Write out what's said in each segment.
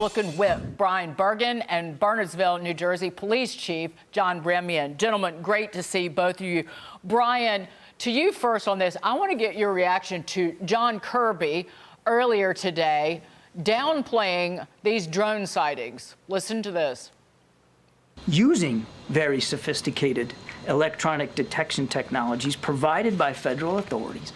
Looking with Brian Bergen and Bernardsville, New Jersey Police Chief John Remian. Gentlemen, great to see both of you. Brian, to you first on this, I want to get your reaction to John Kirby earlier today downplaying these drone sightings. Listen to this. Using very sophisticated electronic detection technologies provided by federal authorities,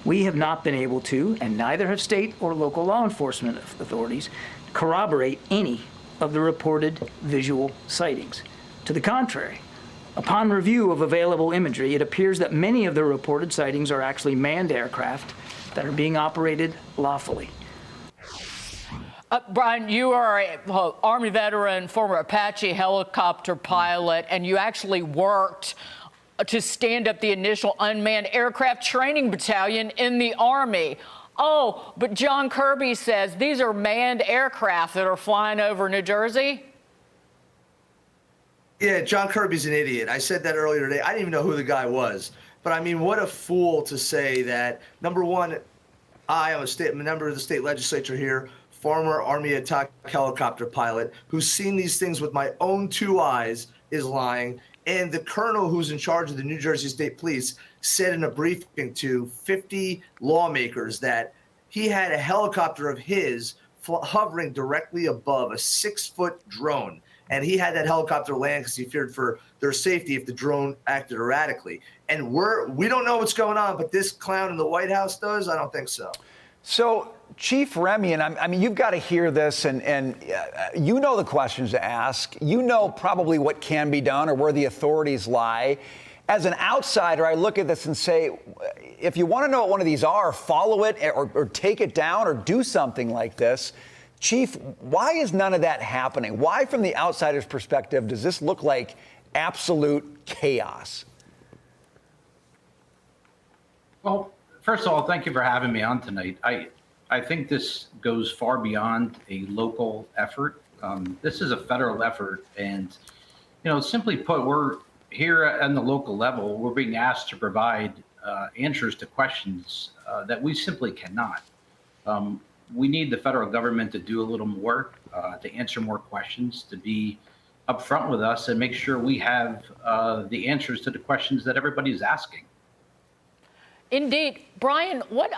we have not been able to, and neither have state or local law enforcement authorities, corroborate any of the reported visual sightings. To the contrary, upon review of available imagery, it appears that many of the reported sightings are actually manned aircraft that are being operated lawfully. Brian, you are an Army veteran, former Apache helicopter pilot, and you actually worked to stand up the initial unmanned aircraft training battalion in the Army. Oh, but John Kirby says these are manned aircraft that are flying over New Jersey? Yeah, John Kirby's an idiot. I said that earlier today. I didn't even know who the guy was. But I mean, what a fool to say that. Number one, I am a member of the state legislature here, former Army attack helicopter pilot, who's seen these things with my own two eyes, is lying. And the colonel who's in charge of the New Jersey State Police said in a briefing to 50 lawmakers that he had a helicopter of his hovering directly above a 6-foot drone. And he had that helicopter land because he feared for their safety if the drone acted erratically. And we don't know what's going on, but this clown in the White House does? I don't think so. So, Chief Remian, I mean, you've got to hear this, and you know the questions to ask. You know probably what can be done or where the authorities lie. As an outsider, I look at this and say, if you want to know what one of these are, follow it or take it down or do something like this. Chief, why is none of that happening? Why, from the outsider's perspective, does this look like absolute chaos? Well, first of all, thank you for having me on tonight. I think this goes far beyond a local effort. This is a federal effort. And, simply put, we're here on the local level, we're being asked to provide answers to questions that we simply cannot. We need the federal government to do a little more, to answer more questions, to be upfront with us and make sure we have the answers to the questions that everybody's asking. Indeed. Brian, what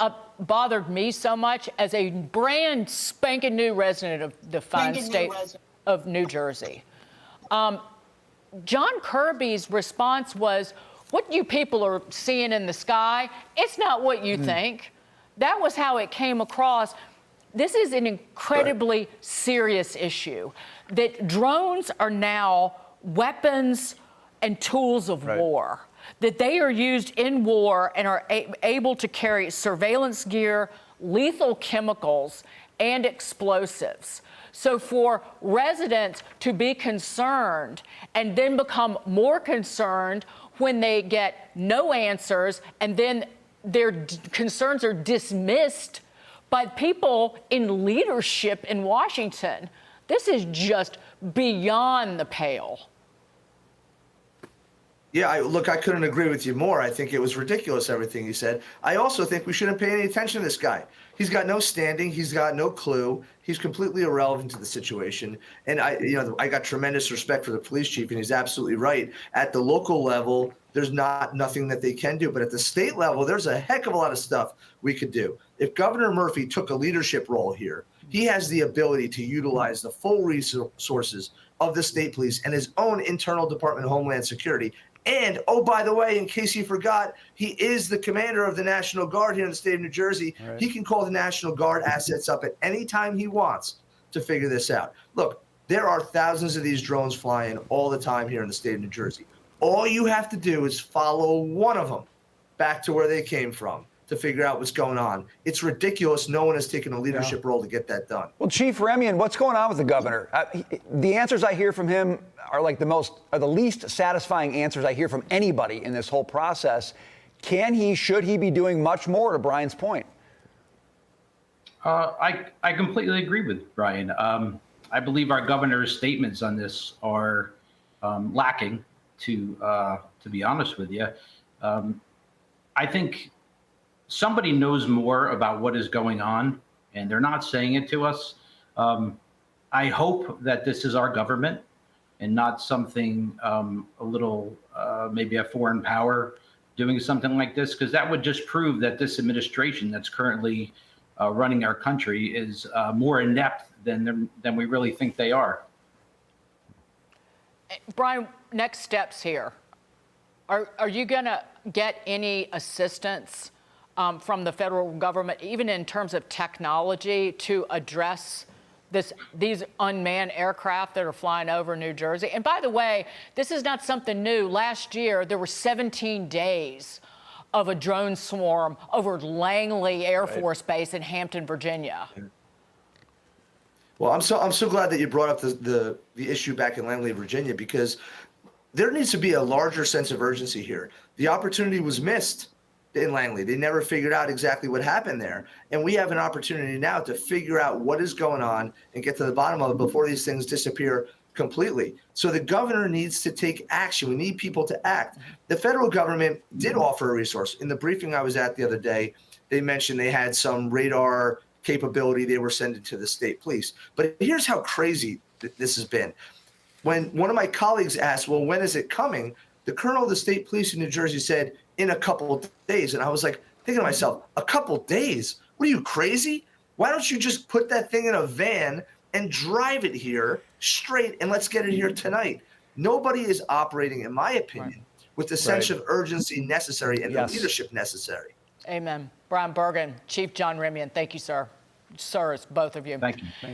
bothered me so much as a brand spanking new resident of the fine state of New Jersey, John Kirby's response was, what you people are seeing in the sky, it's not what you think. That was how it came across. This is an incredibly serious issue, that drones are now weapons and tools of war, that they are used in war and are able to carry surveillance gear, lethal chemicals, and explosives. So for residents to be concerned and then become more concerned when they get no answers and then their concerns are dismissed by people in leadership in Washington, this is just beyond the pale. Yeah, I couldn't agree with you more. I think it was ridiculous, everything you said. I also think we shouldn't pay any attention to this guy. He's got no standing. He's got no clue. He's completely irrelevant to the situation. And I got tremendous respect for the police chief, and he's absolutely right. At the local level, there's nothing that they can do. But at the state level, there's a heck of a lot of stuff we could do. If Governor Murphy took a leadership role here, he has the ability to utilize the full resources of the state police and his own internal Department of Homeland Security. And, oh, by the way, in case you forgot, he is the commander of the National Guard here in the state of New Jersey. Right. He can call the National Guard assets up at any time he wants to figure this out. Look, there are thousands of these drones flying all the time here in the state of New Jersey. All you have to do is follow one of them back to where they came from to figure out what's going on. It's ridiculous. No one has taken a leadership role to get that done. Well, Chief Remian, what's going on with the governor? The answers I hear from him are like the least satisfying answers I hear from anybody in this whole process. Should he be doing much more, to Brian's point? I completely agree with Brian. I believe our governor's statements on this are lacking, to be honest with you. I think somebody knows more about what is going on, and they're not saying it to us. I hope that this is our government and not something a little, maybe a foreign power doing something like this, because that would just prove that this administration that's currently running our country is more inept than we really think they are. Brian, next steps here. Are you going to get any assistance from the federal government, even in terms of technology, to address these unmanned aircraft that are flying over New Jersey? And by the way, this is not something new. Last year, there were 17 days of a drone swarm over Langley Air Force Base in Hampton, Virginia. Well, I'm so glad that you brought up the issue back in Langley, Virginia, because there needs to be a larger sense of urgency here. The opportunity was missed in Langley. They never figured out exactly what happened there. And we have an opportunity now to figure out what is going on and get to the bottom of it before these things disappear completely. So the governor needs to take action. We need people to act. The federal government did offer a resource. In the briefing I was at the other day, they mentioned they had some radar capability they were sending to the state police. But here's how crazy this has been. When one of my colleagues asked, well, when is it coming? The colonel of the state police in New Jersey said, in a couple of days. And I was like, thinking to myself, a couple days? What are you, crazy? Why don't you just put that thing in a van and drive it here straight and let's get it here tonight? Nobody is operating, in my opinion, with the sense of urgency necessary and the leadership necessary. Amen. Brian Bergen, Chief John Remian, thank you, sir. Sirs, both of you. Thank you.